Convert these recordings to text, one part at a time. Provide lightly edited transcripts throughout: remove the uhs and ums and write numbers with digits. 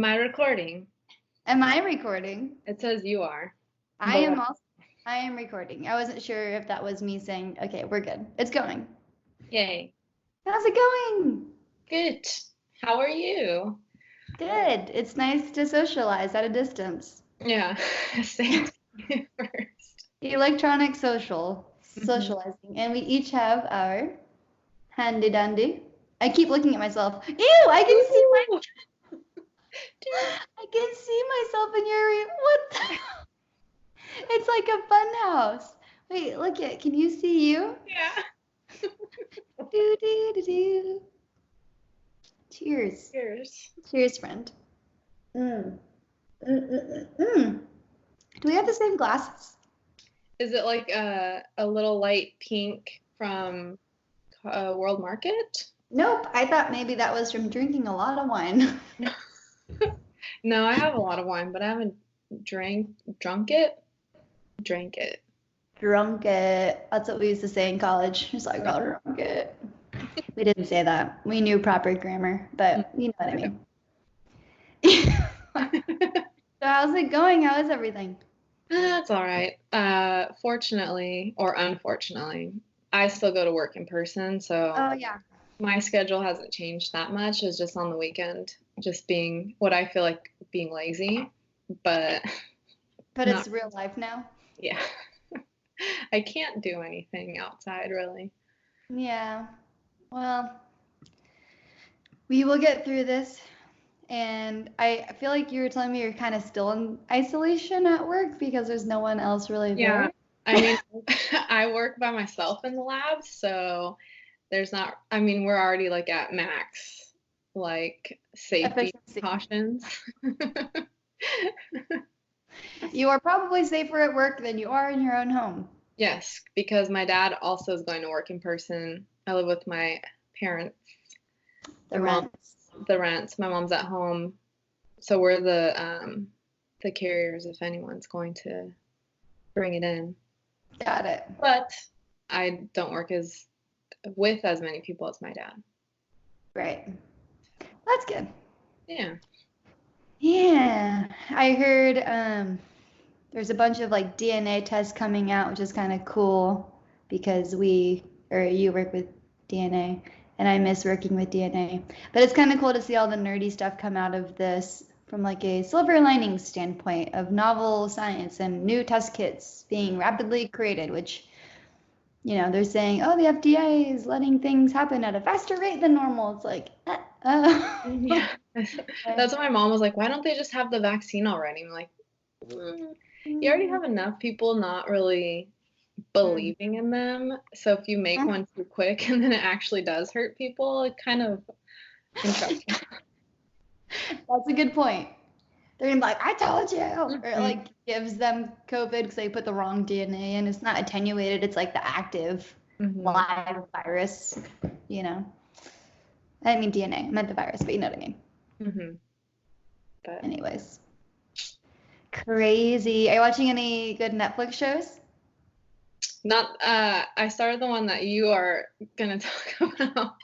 Am I recording? Am I recording? It says you are. I But am also. I am recording. I wasn't sure if that was me saying, okay, we're good. It's going. yay. How's it going? Good. How are you? Good. It's nice to socialize at a distance. Yeah. Same to you first. Electronic Mhm. socializing. And we each have our handy dandy. I keep looking at myself. Ew, Ooh. Dude. I can see myself in your, what the, it's like a fun house. Wait, look at, can you see you? Yeah. Do, do, do, do. Cheers. Cheers. Cheers, friend. Mm. Mm. Do we have the same glasses? Is it like a little light pink from World Market? Nope. I thought maybe that was from drinking a lot of wine. No, I have a lot of wine, but I haven't drunk it. Drank it. Drunk it. That's what we used to say in college. Just like, oh, drunk it. We didn't say that. We knew proper grammar, but you know what I mean. So how's it going? How is everything? That's all right. Fortunately or unfortunately, I still go to work in person, so Oh yeah. my schedule hasn't changed that much. It's just on the weekend, just being what I feel like being lazy, but But not, it's real life now. yeah. I can't do anything outside really. Yeah. Well, we will get through this. And I feel like you were telling me you're kind of still in isolation at work because there's no one else really Yeah. there. I mean, I work by myself in the lab, so there's not, I mean, we're already like at max, like safety Efficiency. cautions. You are probably safer at work than you are in your own home. Yes, because my dad also is going to work in person. I live with my parents. The My mom, rents. the rents. My mom's at home, so we're the carriers if anyone's going to bring it in. Got it. But I don't work as with as many people as my dad. Right. That's good. Yeah. Yeah. I heard there's a bunch of like DNA tests coming out, which is kind of cool because you work with DNA and I miss working with DNA. But it's kind of cool to see all the nerdy stuff come out of this from like a silver lining standpoint of novel science and new test kits being rapidly created, which, they're saying, oh, the FDA is letting things happen at a faster rate than normal. It's like, Yeah. That's what my mom was like, why don't they just have the vaccine already? I'm like, "Mm, you already have enough people not really believing in them. So if you make one too quick and then it actually does hurt people, it kind of in trouble. That's a good point. They're gonna be like, I told you, or it Mhm. like gives them COVID because they put the wrong DNA in. It's not attenuated, it's like the active Mhm. live virus, you know. I didn't mean DNA, I meant the virus, but you know what I mean. Mhm. But Anyways, crazy. Are you watching any good Netflix shows? not I started the one that you are gonna talk about.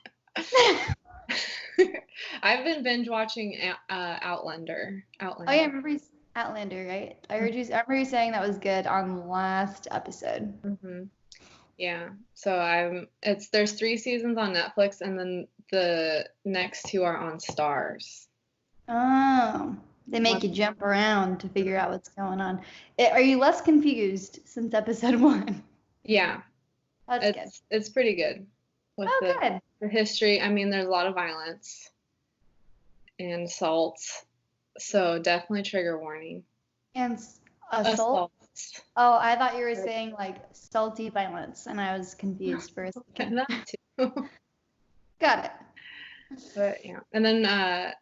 I've been binge watching Outlander. Oh yeah, I Outlander. remember Outlander, right? I remember you saying that was good on last episode. Mhm. Yeah. So there's 3 seasons on Netflix and then the next two are on Stars. Oh, they make One, you jump around to figure out what's going on. Are you less confused since episode one? yeah, That's good. it's pretty good with Oh, the good. the history. I mean, there's a lot of violence and assaults, so definitely trigger warning. And assault? Assaults. Oh, I thought you were saying like salty violence, and I was confused for a second. That too. Got it. But yeah. And then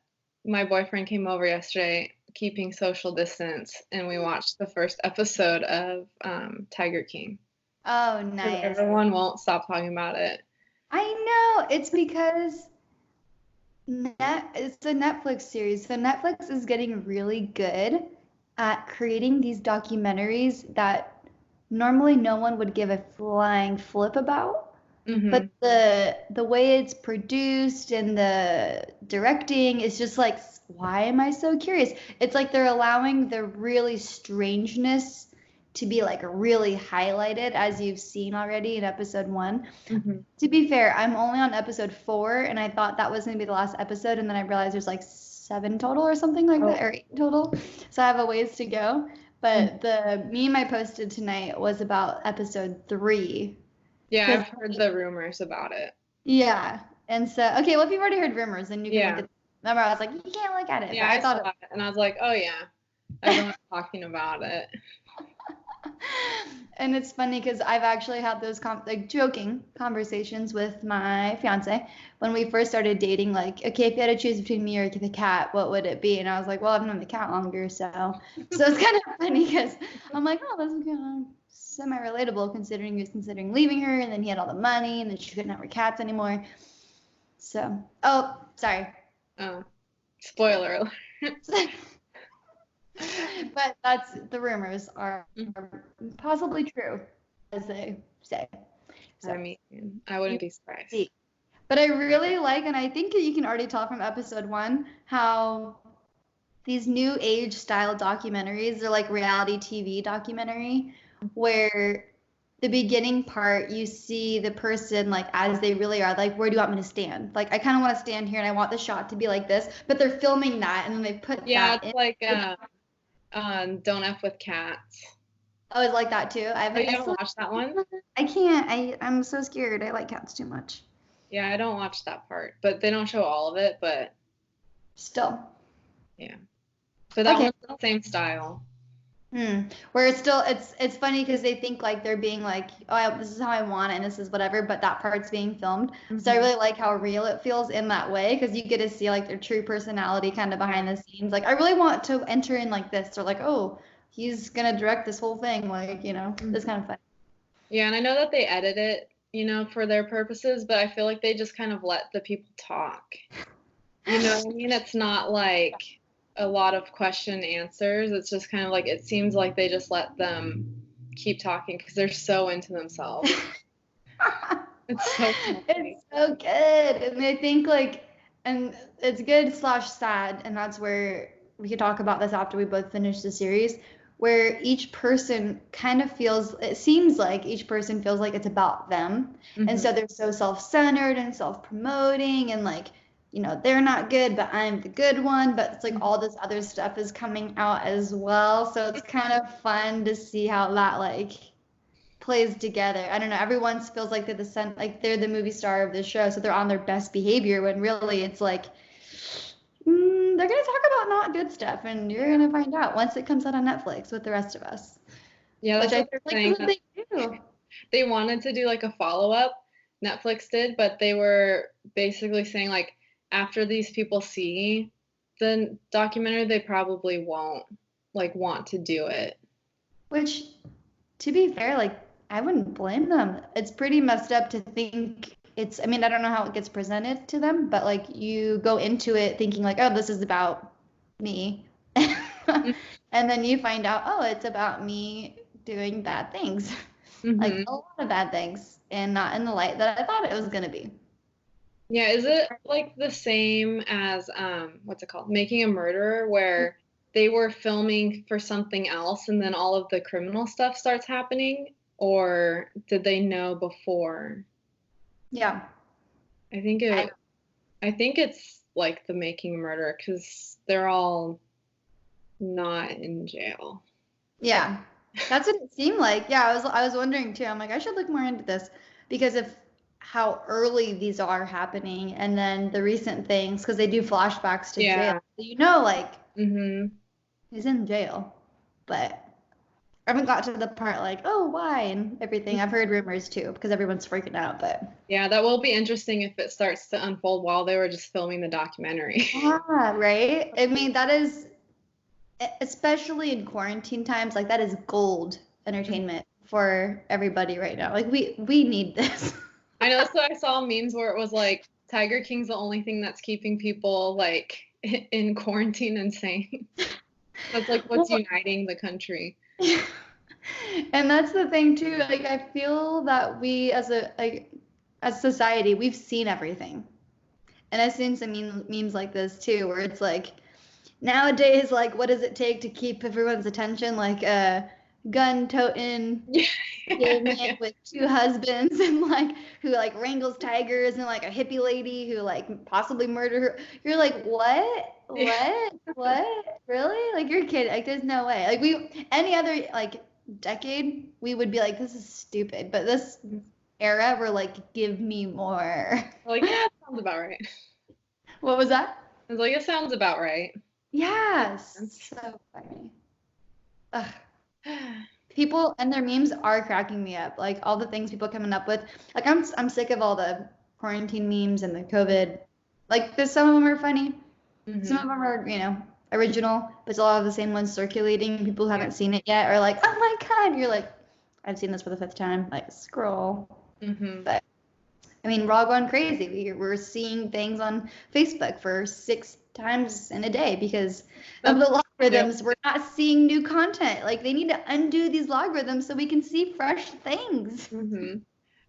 my boyfriend came over yesterday, keeping social distance, and we watched the first episode of Tiger King. Oh, 'Cause nice. everyone won't stop talking about it. I know. It's because it's a Netflix series. So Netflix is getting really good at creating these documentaries that normally no one would give a flying flip about. But Hmm. the way it's produced and the directing is just like why am I so curious? It's like they're allowing the really strangeness to be like really highlighted, as you've seen already in episode 1. Mm-hmm. To be fair, I'm only on episode 4, and I thought that was going to be the last episode, and then I realized there's like 7 total or something like that, or 8 total. So I have a ways to go. But the meme I posted tonight was about episode 3. Yeah, I've heard the rumors about it. Yeah. And so, okay, well, if you've already heard rumors, then you can look at. Remember, I was like, you can't look at it. Yeah, but I thought it, and I was like, oh yeah, everyone's talking about it. And it's funny because I've actually had those like joking conversations with my fiance when we first started dating. Like, okay, if you had to choose between me or the cat, what would it be? And I was like, well, I've known the cat longer, so it's kind of funny because I'm like, oh, that's kind of semi-relatable considering he was considering leaving her, and then he had all the money, and then she couldn't have her cats anymore. So, oh, sorry. Oh, spoiler alert. But that's the rumors are possibly true, as they say. So, I mean, I wouldn't be surprised. But I really like, and I think you can already tell from episode 1, how these new age style documentaries are like reality TV documentary, where the beginning part, you see the person like as they really are, like, where do you want me to stand? Like, I kind of want to stand here and I want the shot to be like this, but they're filming that and then they put that it's like Don't F with Cats. Oh, it's like that too? You haven't watched that one? I can't. I'm so scared. I like cats too much. Yeah, I don't watch that part, but they don't show all of it, but still. Yeah. But that one's the same style. Where it's funny because they think like they're being like, oh, this is how I want it and this is whatever, but that part's being filmed. So I really like how real it feels in that way because you get to see like their true personality kind of behind the scenes. Like, I really want to enter in like this. Or like, oh, he's going to direct this whole thing. Like, it's kind of fun. Yeah, and I know that they edit it, for their purposes, but I feel like they just kind of let the people talk. You know what I mean? It's not like a lot of question and answers. It's just kind of like, it seems like they just let them keep talking because they're so into themselves. It's so funny. It's so good. And I think like, and it's good / sad, and that's where we could talk about this after we both finish the series, where each person kind of feels, it seems like each person feels like it's about them. And so they're so self-centered and self-promoting and like, they're not good, but I'm the good one. But it's like all this other stuff is coming out as well. So it's kind of fun to see how that like plays together. I don't know. Everyone feels like they're the movie star of the show, so they're on their best behavior. When really it's like they're gonna talk about not good stuff, and you're gonna find out once it comes out on Netflix with the rest of us. Yeah, that's what they're saying. They do. They wanted to do like a follow-up. Netflix did, but they were basically saying like, after these people see the documentary, they probably won't like want to do it. Which, to be fair, like, I wouldn't blame them. It's pretty messed up to think I don't know how it gets presented to them, but like you go into it thinking like, oh, this is about me. And then you find out, oh, it's about me doing bad things. Like a lot of bad things, and not in the light that I thought it was going to be. Yeah, is it like the same as what's it called? Making a Murderer, where they were filming for something else and then all of the criminal stuff starts happening, or did they know before? Yeah. I think it's like the Making a Murderer because they're all not in jail. Yeah. That's what it seemed like. Yeah, I was wondering too. I'm like, I should look more into this because of how early these are happening, and then the recent things, because they do flashbacks to jail. So like he's in jail, but I haven't got to the part like, oh, why and everything. I've heard rumors too because everyone's freaking out, but yeah, that will be interesting if it starts to unfold while they were just filming the documentary. Yeah, right. I mean, that is, especially in quarantine times, like that is gold entertainment for everybody right now. Like we need this. I know. So I saw memes where it was like Tiger King's the only thing that's keeping people like in quarantine and sane. That's like what's uniting the country. And that's the thing too. Like I feel that we as society, we've seen everything. And I've seen some memes like this too, where it's like nowadays, like, what does it take to keep everyone's attention? Like a gun-toting gay man with 2 husbands and like who like wrangles tigers and like a hippie lady who like possibly murdered her. You're like, what? What? Really? Like you're kidding. Like there's no way. Like any other like decade, we would be like, this is stupid. But this era, we're like, give me more. Like, yeah, it sounds about right. What was that? I was like, it sounds about right. Yes. So funny. Ugh. People and their memes are cracking me up. Like all the things people coming up with. Like I'm sick of all the quarantine memes and the COVID. Like there's some of them are funny. Mm-hmm. Some of them are, you know, original, but it's a lot of the same ones circulating. People who haven't seen it yet are like, oh my God. You're like, I've seen this for the 5th time. Like scroll. Mm-hmm. But I mean, we're all going crazy. We're seeing things on Facebook for 6 times in a day because of the logarithms. We're not seeing new content. Like they need to undo these logarithms so we can see fresh things. Mm-hmm.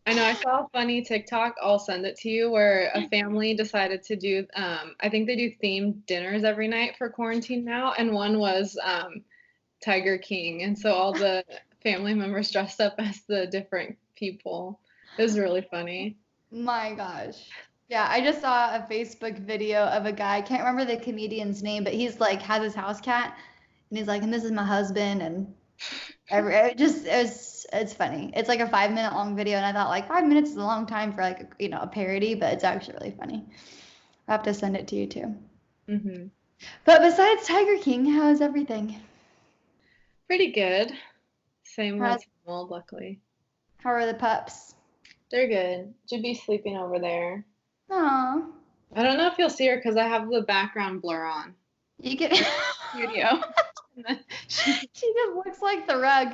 I know. I saw a funny TikTok. I'll send it to you where a family decided to do. I think they do themed dinners every night for quarantine now, and one was Tiger King, and so all the family members dressed up as the different people. It was really funny. My gosh. Yeah, I just saw a Facebook video of a guy, I can't remember the comedian's name, but he's like has his house cat and he's like, and this is my husband, and it's funny. It's like a 5-minute long video and I thought like 5 minutes is a long time for like, you know, a parody, but it's actually really funny. I'll have to send it to you too. Mm-hmm. But besides Tiger King, how is everything? Pretty good. Same with old, luckily. How are the pups? They're good. Should be sleeping over there. Aww. I don't know if you'll see her because I have the background blur on. You can studio. She just looks like the rug.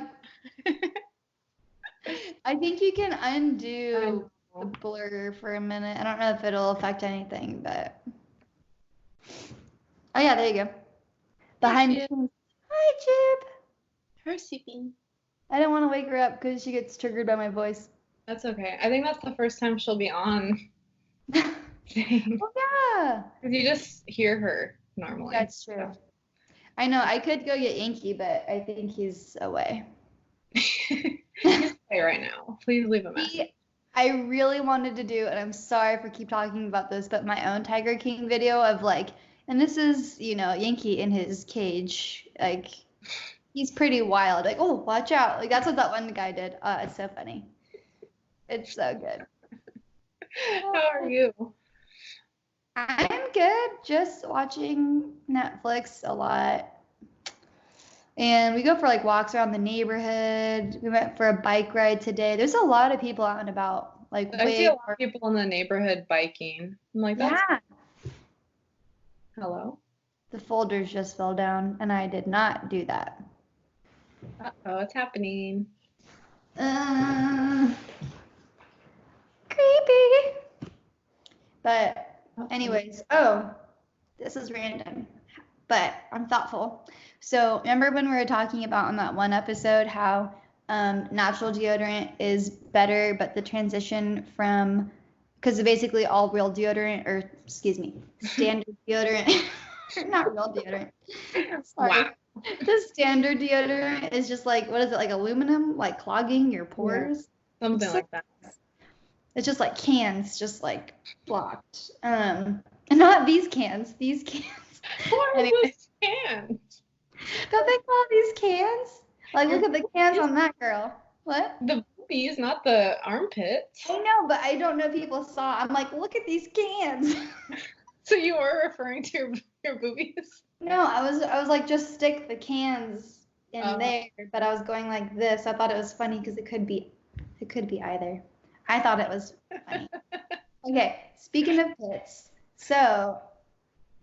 I think you can undo the blur for a minute. I don't know if it'll affect anything, but oh yeah, there you go. Behind the scenes. Hi, Chip. Her sleeping. I don't want to wake her up because she gets triggered by my voice. That's okay. I think that's the first time she'll be on. Oh yeah. Because you just hear her normally. That's true. So. I know. I could go get Yankee, but I think he's away. He's away right now. Please leave a message. I really wanted to do, and I'm sorry for keep talking about this, but my own Tiger King video of like, and this is, you know, Yankee in his cage, like, he's pretty wild. Like, oh, watch out. Like, that's what that one guy did. It's so funny. It's so good. How are you? I'm good. Just watching Netflix a lot. And we go for like walks around the neighborhood. We went for a bike ride today. There's a lot of people out and about. Like I see a lot of people in the neighborhood biking. I'm like, that's... Yeah. Hello? The folders just fell down, and I did not do that. Uh-oh, what's happening? Creepy. But anyways, this is random, but I'm thoughtful. So remember when we were talking about on that one episode how natural deodorant is better, but the transition from, because basically all real deodorant, or excuse me, standard deodorant, not real deodorant. Sorry. Wow. The standard deodorant is just like, what is it, like aluminum, like clogging your pores? Yeah, something like that. It's just like cans, just like blocked. And not these cans. These cans. What are these cans? Don't they call these cans? Like, look at the cans on that girl. What? The boobies, not the armpits. I know, but I don't know if people saw. I'm like, look at these cans. So you were referring to your boobies? No, I was like, just stick the cans in there. But I was going like this. I thought it was funny because it could be either. I thought it was funny. Okay, speaking of tits, so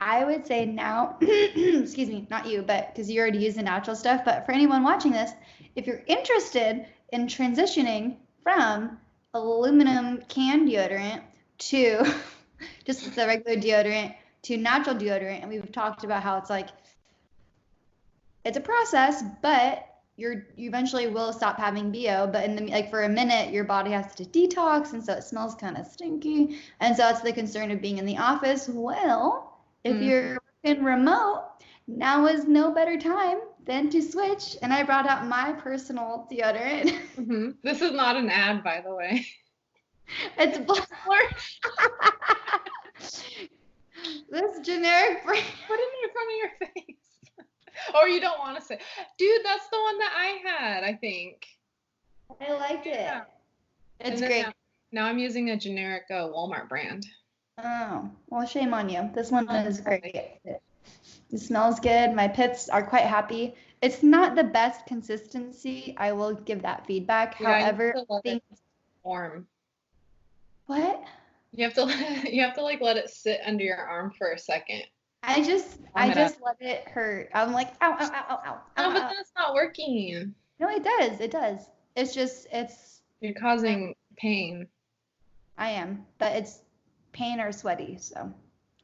I would say now, excuse me, not you, but because you already use the natural stuff, but for anyone watching this, if you're interested in transitioning from aluminum can deodorant to just the regular deodorant to natural deodorant, and we've talked about how it's like, it's a process, but you eventually will stop having BO, but in the like for a minute your body has to detox, and so it smells kind of stinky, and so that's the concern of being in the office. Well, if you're working remote, now was no better time than to switch, and I brought out my personal deodorant. This is not an ad, by the way. It's this generic brand. Put it in front of your face. Or you don't want to say. Dude, that's the one that I had, I think. I like it. It's great. great. Now I'm using a generic Walmart brand. Oh, well, shame on you. This one is great. It smells good. My pits are quite happy. It's not the best consistency. I will give that feedback. Yeah, However, I think it's warm. What? You have to like let it sit under your arm for a second. I just let it hurt. I'm like, ow, ow, ow, ow, ow. No, but that's not working. No, it does. It does. You're causing pain. I am, but it's pain or sweaty, so,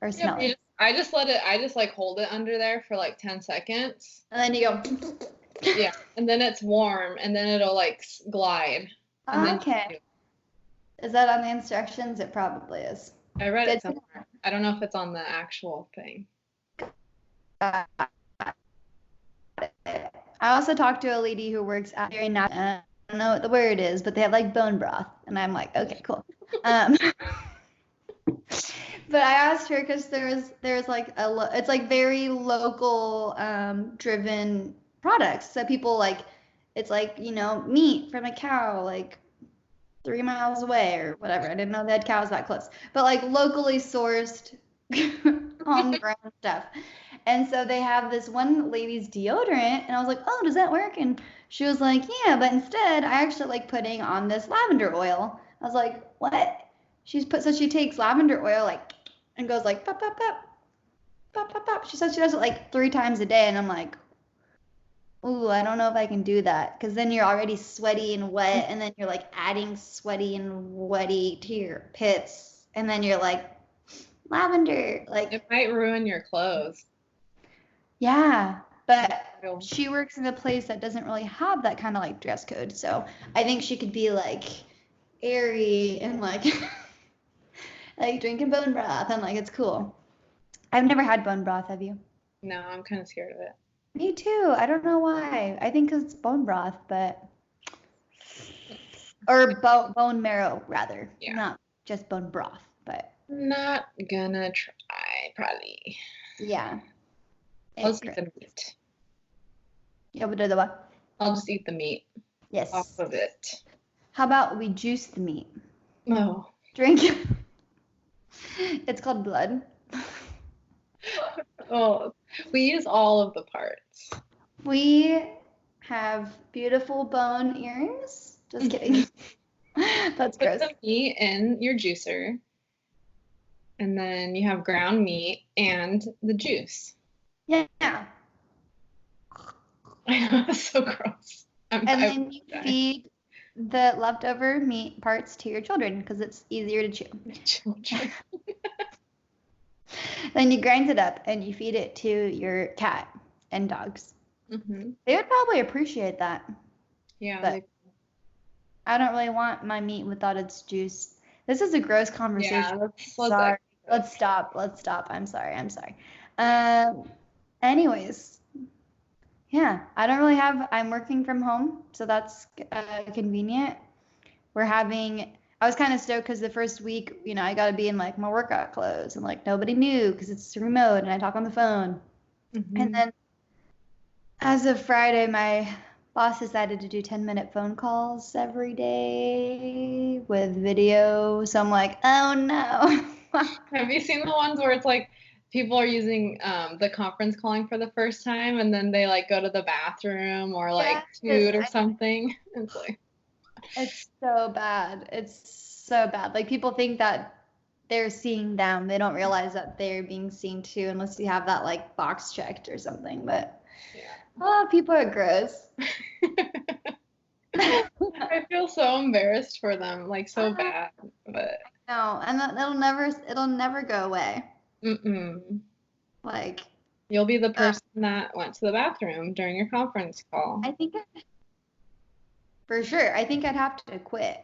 or smelly. I just like hold it under there for like 10 seconds. And then you go. Yeah, and then it's warm, and then it'll like glide. Okay. Is that on the instructions? It probably is. I read it somewhere. I don't know if it's on the actual thing. I also talked to a lady who works at I don't know what the word is, but they have like bone broth, and I'm like, okay, cool. But I asked her because there's like it's like very local driven products. So people like, it's like, meat from a cow like 3 miles away or whatever. I didn't know they had cows that close, but like locally sourced on the ground stuff. And so they have this one lady's deodorant, and I was like, oh, does that work? And she was like, yeah, but instead I actually like putting on this lavender oil. I was like, what? So she takes lavender oil like and goes like pop pop pop pop pop pop. She says she does it like 3 times a day, and I'm like, ooh, I don't know if I can do that, because then you're already sweaty and wet, and then you're like adding sweaty and wetty to your pits, and then you're like lavender, like it might ruin your clothes. Yeah, but she works in a place that doesn't really have that kind of like dress code, so I think she could be like airy and like like drinking bone broth, and like it's cool. I've never had bone broth, have you? No, I'm kind of scared of it. Me too. I don't know why. I think 'cause it's bone broth, or bone marrow rather. Yeah. Not just bone broth, but. Not gonna try, probably. Yeah. I'll just eat the meat. Yeah, but the what? I'll just eat the meat. Yes. Off of it. How about we juice the meat? No. Drink it. It's called blood. Oh, we use all of the parts. We have beautiful bone earrings. Just kidding. That's gross. Put the meat in your juicer, and then you have ground meat and the juice. Yeah. I know, that's so gross. And then you feed the leftover meat parts to your children because it's easier to chew. Children. Then you grind it up and you feed it to your cat and dogs. Mm-hmm. They would probably appreciate that. Yeah. But I don't really want my meat without its juice. This is a gross conversation. Yeah, sorry. Let's stop. I'm sorry. Anyways. Yeah, I'm working from home, so that's convenient. I was kind of stoked because the first week, I got to be in like my workout clothes, and like nobody knew because it's remote and I talk on the phone. Mm-hmm. And then as of Friday, my boss decided to do 10-minute phone calls every day with video. So I'm like, oh no. Have you seen the ones where it's like people are using the conference calling for the first time, and then they like go to the bathroom or like toot or something? It's so bad. Like people think that they're seeing them. They don't realize that they're being seen too, unless you have that like box checked or something. But people are gross. I feel so embarrassed for them, like so bad. But no, and it'll never go away. Mm-mm. Like you'll be the person that went to the bathroom during your conference call. I think for sure. I think I'd have to quit.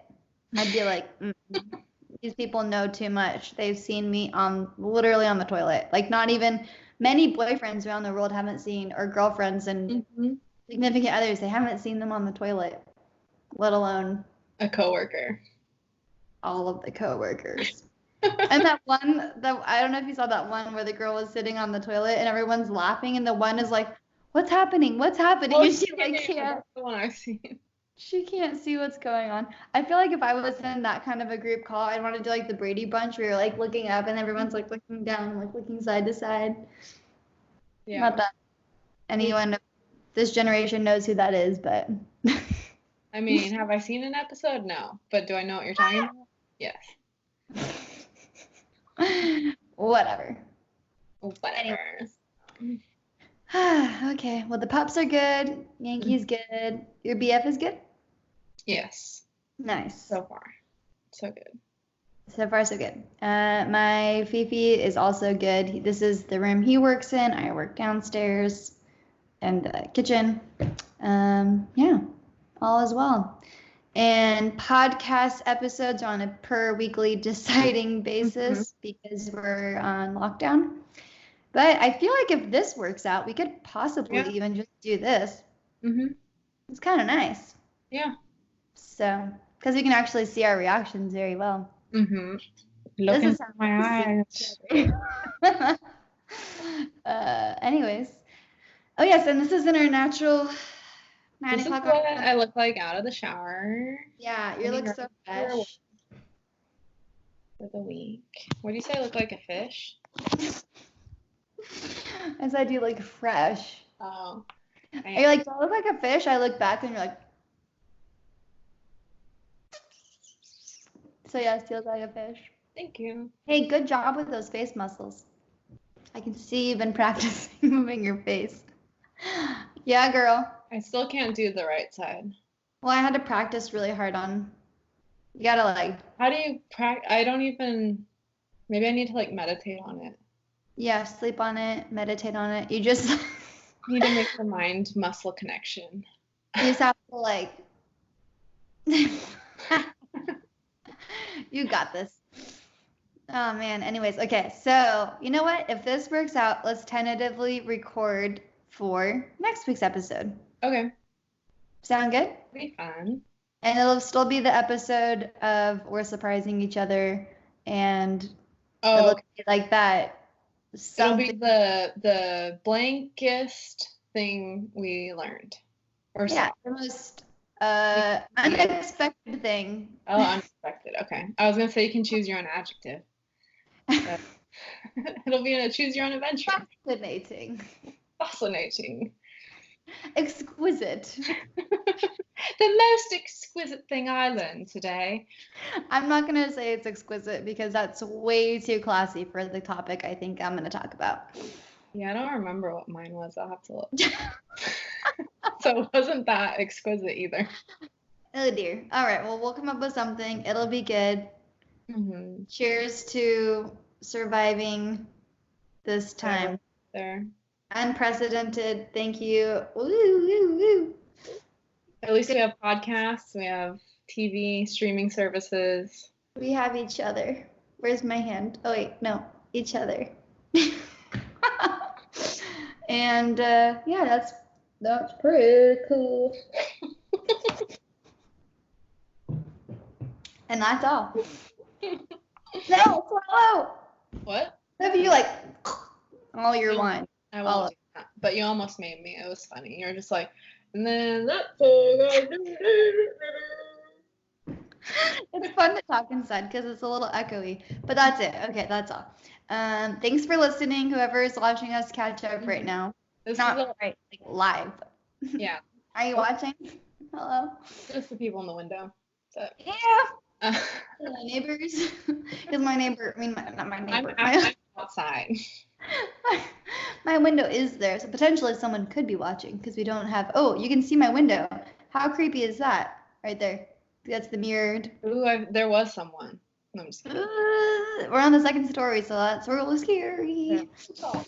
I'd be like, these people know too much. They've seen me literally on the toilet. Like not even many boyfriends around the world haven't seen, or girlfriends and significant others, they haven't seen them on the toilet, let alone a coworker. All of the coworkers. And that one, I don't know if you saw that one where the girl was sitting on the toilet and everyone's laughing, and the one is like, "What's happening? What's happening?" Oh, and she like can't. That's the one I've seen. She can't see what's going on. I feel like if I was in that kind of a group call, I'd want to do like the Brady Bunch where you're like looking up and everyone's like looking down, like looking side to side. Yeah. Not that anyone of this generation knows who that is, but. I mean, have I seen an episode? No. But do I know what you're talking about? Yes. Whatever. Okay. Well, the pups are good. Yankee's good. Your BF is good? Yes. Nice. So far. So good. So far, so good. My Fifi is also good. This is the room he works in. I work downstairs in the kitchen. Yeah, all is well. And podcast episodes are on a per weekly deciding basis because we're on lockdown. But I feel like if this works out, we could possibly even just do this. It's kind of nice. Yeah. So, because we can actually see our reactions very well. Look into my eyes. Anyways. Oh, yes, and this is in our natural 9 this o'clock. This is what I look like out of the shower. Yeah, you look so fresh. For the week. What do you say? I look like a fish? I said you look fresh. Oh. Are you like, do I look like a fish? I look back and you're like. So yes, you look like a fish. Thank you. Hey, good job with those face muscles. I can see you've been practicing moving your face. Yeah, girl. I still can't do the right side. Well, I had to practice really hard on. You gotta like. How do you practice? I don't even. Maybe I need to like meditate on it. Yeah, sleep on it, meditate on it. You just need to make the mind muscle connection. You just have to like. You got this. Oh man. Anyways, okay. So you know what? If this works out, let's tentatively record for next week's episode. Okay. Sound good? Be fun. And it'll still be the episode of we're surprising each other, and it'll be like that. Something. It'll be the blankest thing we learned. Or yeah, the most unexpected thing. Oh, unexpected. Okay. I was gonna say you can choose your own adjective. It'll be a choose your own adventure. Fascinating. Fascinating. Exquisite. The most exquisite thing I learned today. I'm not going to say it's exquisite because that's way too classy for the topic I think I'm going to talk about. Yeah, I don't remember what mine was. I'll have to look. So it wasn't that exquisite either. Oh dear. All right. Well, we'll come up with something. It'll be good. Cheers to surviving this time. There. Unprecedented. Thank you. Woo, woo, woo. At least we have podcasts. We have TV, streaming services. We have each other. Where's my hand? Oh, wait. No. Each other. And, yeah, that's pretty cool. And that's all. No, swallow. What? If you like all your wine. I won't do that. But you almost made me. It was funny. You're just like, and then that's all I do. It's fun to talk inside because it's a little echoey. But that's it. Okay, that's all. Thanks for listening. Whoever is watching us catch up right now. This not is right, like live. Yeah. Are you watching? Hello. Just the people in the window. So. Yeah. My neighbors. Because my neighbor. I mean, not my neighbor. I'm outside. My window is there, so potentially someone could be watching because we don't have. Oh, you can see my window. How creepy is that? Right there. That's the mirrored. Ooh, there was someone. No, I'm just kidding. We're on the second story, so that's really scary. Yeah. Tall.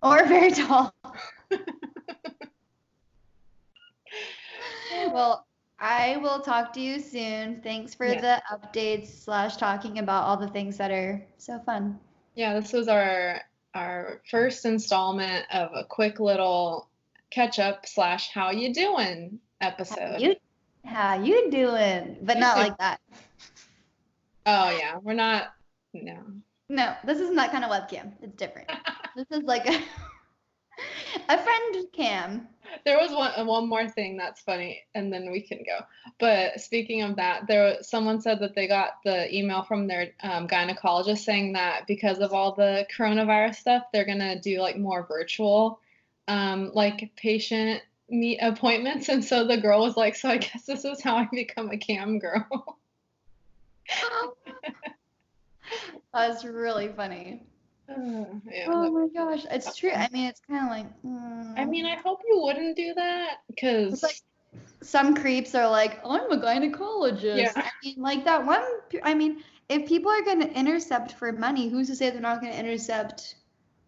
Or very tall. Well, I will talk to you soon. Thanks for the updates / talking about all the things that are so fun. Yeah, this was our our first installment of a quick little catch up / how you doing episode. How you doing? But not like that. Oh yeah, we're not. No. No, this isn't that kind of webcam. It's different. This is like a friend cam. There was one more thing that's funny, and then we can go. But speaking of that, someone said that they got the email from their gynecologist saying that because of all the coronavirus stuff, they're gonna do like more virtual, like patient meet appointments. And so the girl was like, "So I guess this is how I become a cam girl." That's really funny. Yeah, oh my gosh, it's true. I mean, it's kind of like. I mean, I hope you wouldn't do that because like some creeps are like, I'm a gynecologist. Yeah. I mean, like that one. I mean, if people are going to intercept for money, who's to say they're not going to intercept?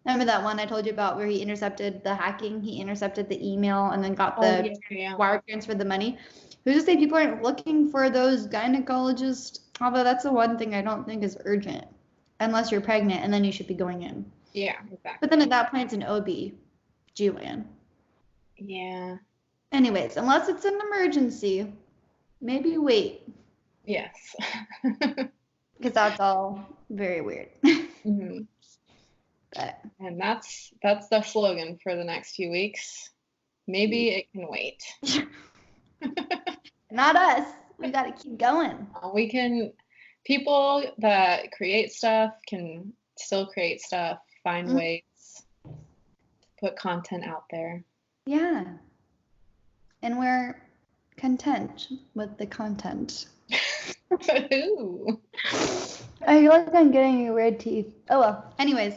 Remember that one I told you about where he intercepted the hacking? He intercepted the email and then got the wire transfer the money. Who's to say people aren't looking for those gynecologists? Although that's the one thing I don't think is urgent, unless you're pregnant and then you should be going in. Yeah, exactly. But then at that point, it's an OB-GYN. Yeah. Anyways, unless it's an emergency, maybe wait. Yes. Because that's all very weird. Mm-hmm. But, and that's the slogan for the next few weeks. Maybe it can wait. Not us. We got to keep going. We can. People that create stuff can still create stuff. Find ways to put content out there. Yeah. And we're content with the content. Ooh. I feel like I'm getting red teeth. Oh well. Anyways.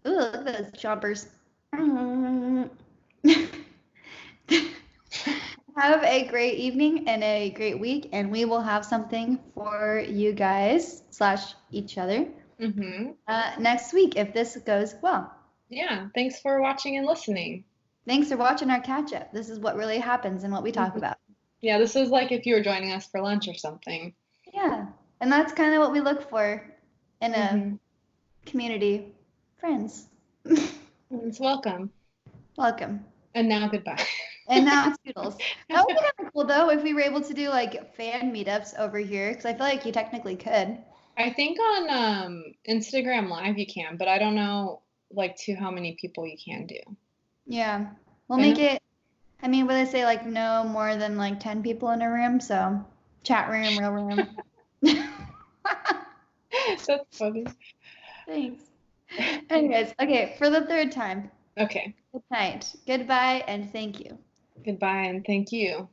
Ooh, look at those chompers. Have a great evening and a great week, and we will have something for you guys / each other next week if this goes well. Yeah. Thanks for watching and listening. Thanks for watching our catch-up. This is what really happens and what we talk about. Yeah, this is like if you were joining us for lunch or something. Yeah, and that's kind of what we look for in a community. Friends. It's welcome. Welcome. And now goodbye. And now toodles. That would be kind of cool, though, if we were able to do, like, fan meetups over here, because I feel like you technically could. I think on Instagram Live you can, but I don't know, like, to how many people you can do. Yeah. We'll make it, I mean, what do they say, like, no more than, like, 10 people in a room, so chat room, real room. That's funny. Thanks. Anyways, okay, for the third time. Okay. Good night. Goodbye, and thank you. Goodbye, and thank you.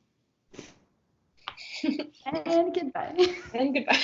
And goodbye. And goodbye.